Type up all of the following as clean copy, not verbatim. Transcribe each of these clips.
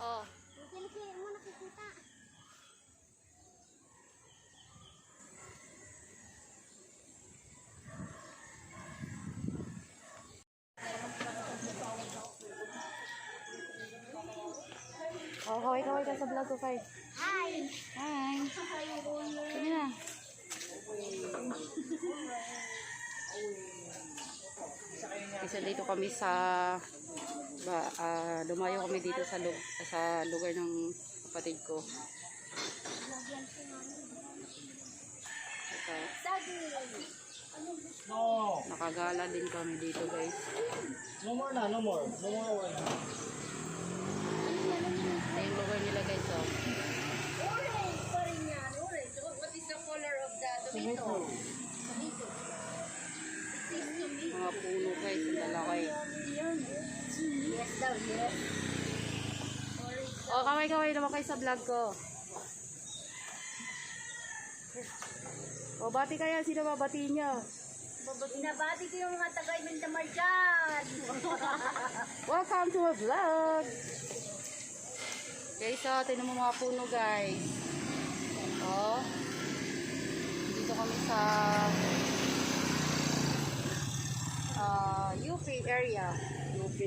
Oh. Kaya mo nakikita. Oh, kaway-kaway ka sa vlog ko, Kai. Hi! Hi. Sige na. Isa dito kami sa lumayo kami dito sa lugar ng kapatid ko. Nakagala din kami dito, guys. No more na, no more. No more wine. Ito yung lugar nila, guys. Oh. Orange pa rin yan. Orange. What is the color of the tomato? Mga puno, guys. Ang lalaki. Yes daw, yes. Oh, kaway-kaway naman kayo sa vlog ko. O, bati kaya. Sino babati niya? Binabati ko yung mga taga-Ibindamar dyan. Welcome to my vlog. Guys, tingnan mo mga puno, guys. Oh. Dito kami sa UP area. UP,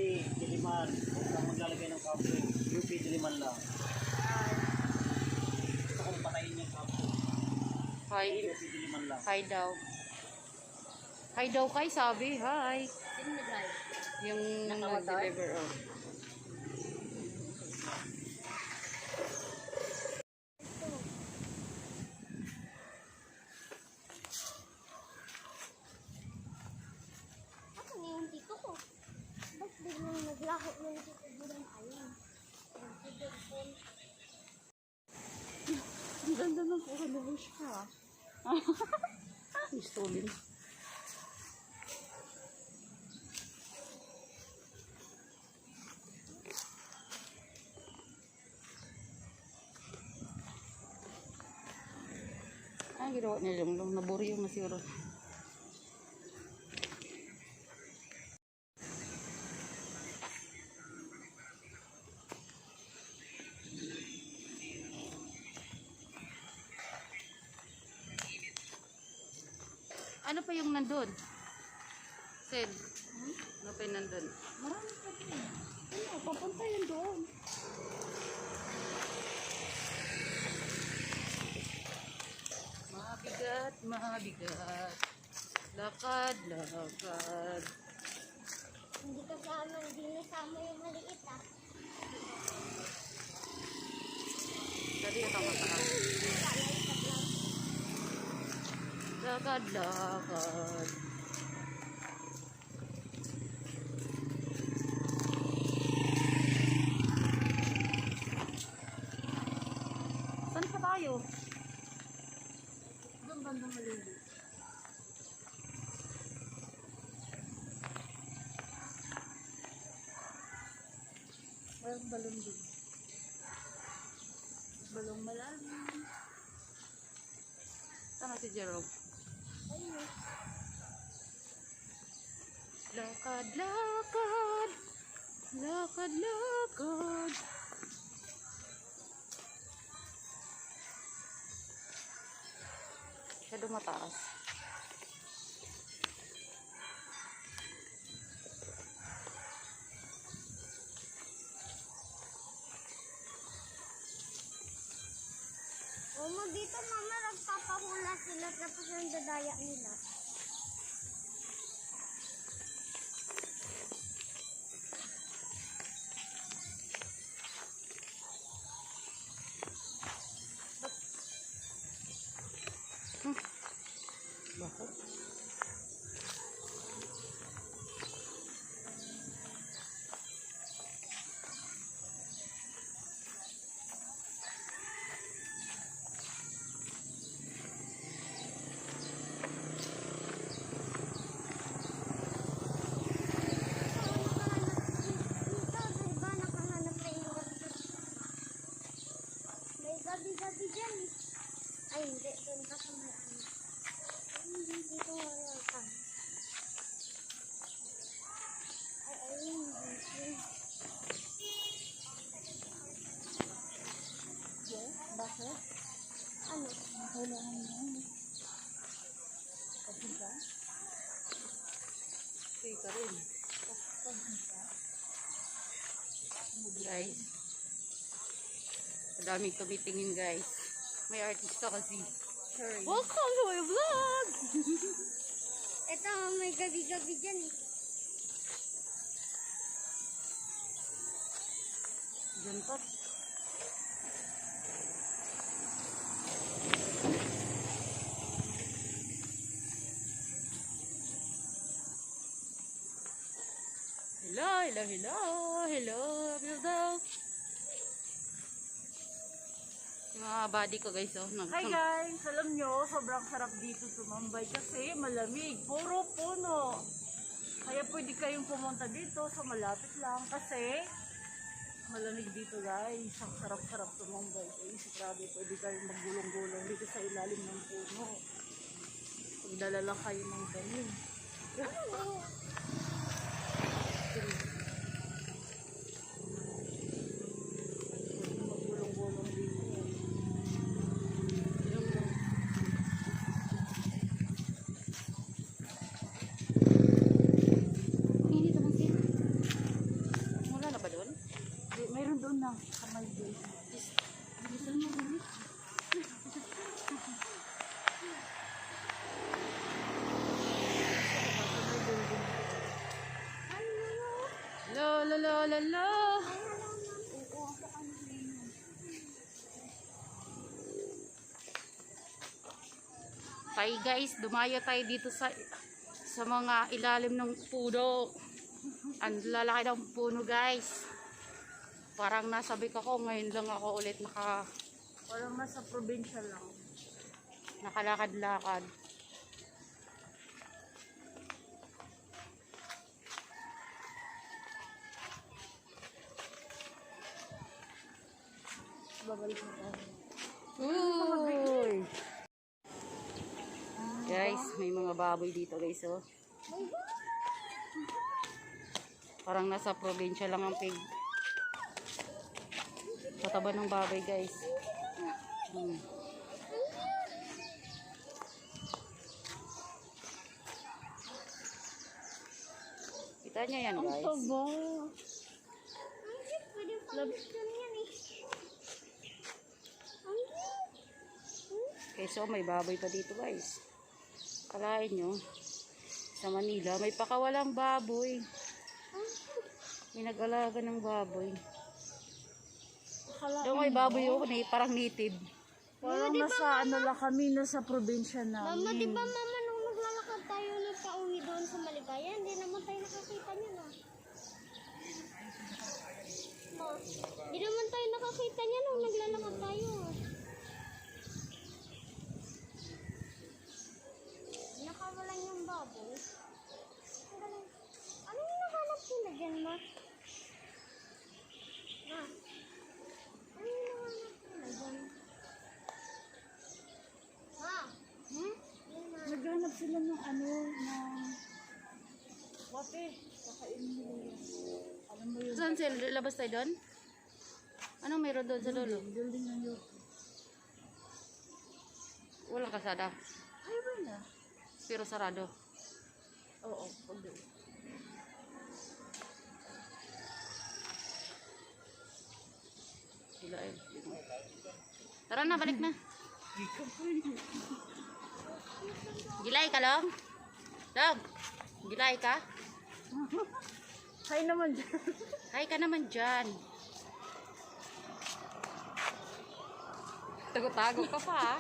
Diliman. Huwag kang maglalagay ng kapo. UP, Diliman lang. Gusto kong patayin yung kapo. Hi. UP, Diliman lang. Hi daw. Hi daw kay sabi. Hi. Sino nag-drive? Yung nag-deliver. Oh. Ako na yung tito ko. Ba't biglang naglaho yung tito bilang ayun? Ang ganda ng puro na wish ka. Stolen. Ang ginawa niya yung naburi yung masiro. Ano pa yung nandun? Sid, ano pa yung nandun? Marami pa din. Ano, papunta yun doon. Mabigat, mabigat. Lakad, lakad. Hindi kasama, hindi nasama yung maliit ah. Dali ito masakit. Lakad, lakad. Saan pa tayo? Doon bandang malili. Walang balon din. Balong malalim. Saan si Jerome? Ayun. Lakad, lakad. Lakad, lakad. Masyado mataas. Dito mama, nagpapahula sila tapos ang dadaya nila. Bakit? Gabi-gabi dyan. Ay, hindi. Doon ka sa may ano. Hindi dito wala ka. Ay, ayun. Dito. Bakit? Ano? Kailangan mo. Kasi ba? Okay ka rin. Guys. Madaming tumitingin guys. May artista kasi. Welcome to my vlog! Ito, may gabi-gabi dyan eh. Diyan pa. Hello, hello. Yung mga body ko guys, oh. Hi guys! Alam nyo, sobrang sarap dito tumambay kasi malamig. Puro puno. Kaya pwede kayong pumunta dito sa malapit lang kasi malamig dito guys. Ang sarap-sarap tumambay guys. Grabe, pwede kayong maggulong-gulong dito sa ilalim ng puno. Pagdala lang kayo ng ganin. Maggulong-gulong dito. Hindi naman sila. Mula na ba doon? Mayroon doon na kamay guys. Bilisan mo, bilis. La. Tayo guys, dumayo tayo dito sa mga ilalim ng puno. Ang lalaki ng puno guys. Parang nasabi ko ngayon lang ako ulit Parang nasa probinsya lang. nakalakad-lakad. Babalik na tayo. Uy! Guys, may mga baboy dito guys, oh. Parang nasa probinsya lang ang pig. Pataba ng baboy guys. Kita nyo yan guys. Taba. Pwede pang-istan yan eh. Okay, so may baboy pa dito guys. Kalain nyo, sa Manila may pakawalang baboy. May nag-alaga ng baboy. Doon may baboy yun, parang native. Parang nasa ano lang kami, nasa probinsya Mama, namin. di ba mama nung naglalakad tayo nagpa-uwi doon sa Maligaya, hindi naman tayo nakakita niya na. Ma, di naman tayo nakakita niya nung naglalakad tayo. Nakawalan yung baboy. Ang galing. Anong hinahanap nila dyan, ma? Ma, anong hinahanap nila dyan? Ma, Naghanap sila ng ano, ng wate. Kakainin nila yun. Alam mo yun, Saan sila? Labas tayo doon? Anong meron doon sa dulo? building ng yun. Walang kasada. Highway na. Pero sarado. Oo, pag doon. Sila eh. Tara na, balik na. Gilay ka lang? Dog, gilay ka? Hi naman dyan. Hi ka naman dyan. Tago-tago ka pa ha?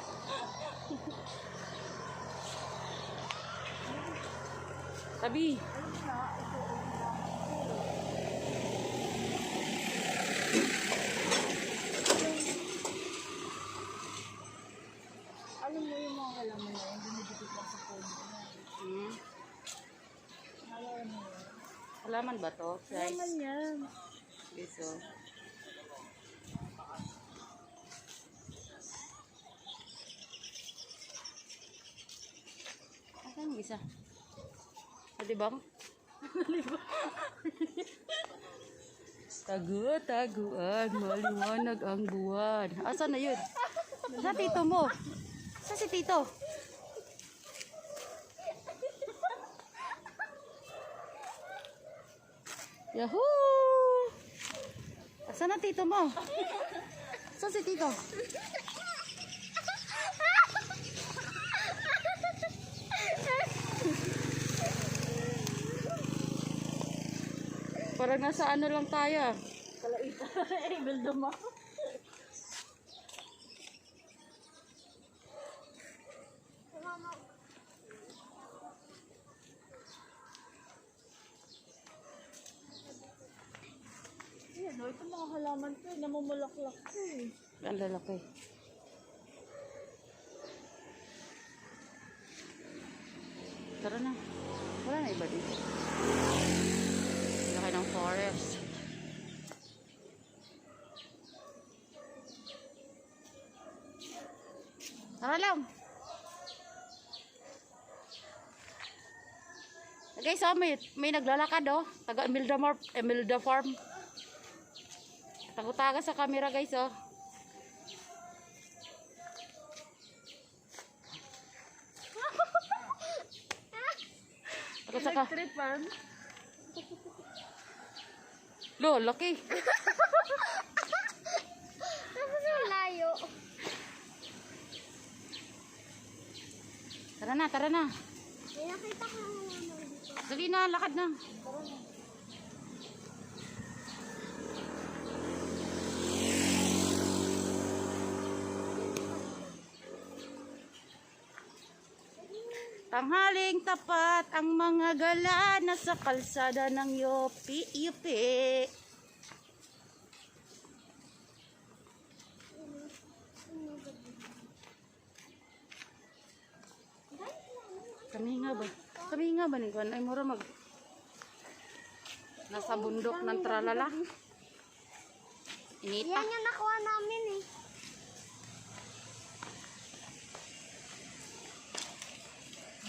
Tabi. Alam mo yung mga halaman na yun, dinidikit lang sa phone mo. Alam mo yun. Halaman ba to, guys? Halaman yan. Iso. Asan yung isa? Nalibang? Tagu-taguan, maliwanag ang buwan. Asan na yun? Sa tito mo. Sa si tito. Yahoo! Saan na tito mo? Saan si tito? Parang nasa ano lang tayo. Kalaita. Bilduma. Ayan o, ito mga halaman ko. Namumulaklak ko eh. Ang lalaki. Tara na. Wala na iba dito. Laki ng forest. Tara lang. Guys, oh, may naglalakad oh. Taga Imelda Farm. Tago-taga sa camera guys oh. Tago sa ka. Tripan. Lo, laki. Tapos ang layo. Tara na, tara na. May nakita ko naman dito. Dali na, lakad na. Tanghaling tapat ang mga gala na sa kalsada ng Yupi. Kami nga ba ni Juan? Ay mura mag nasa bundok ng tralala. Inita. Yan yung nakuha namin eh.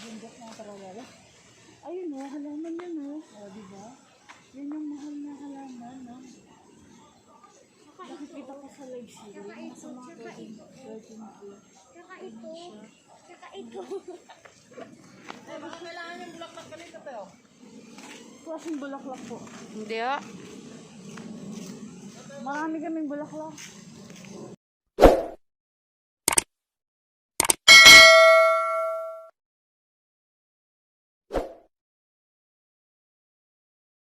Bundok ng Taralala. Ayun o, halaman yan o. O, diba? Yan yung mahal na halaman, no? Nakikita ko sa live series. Nasa mga 13 views. Tsaka ito. Tsaka ito. Klaseng bulaklak po. Hindi ah. Marami kaming bulaklak.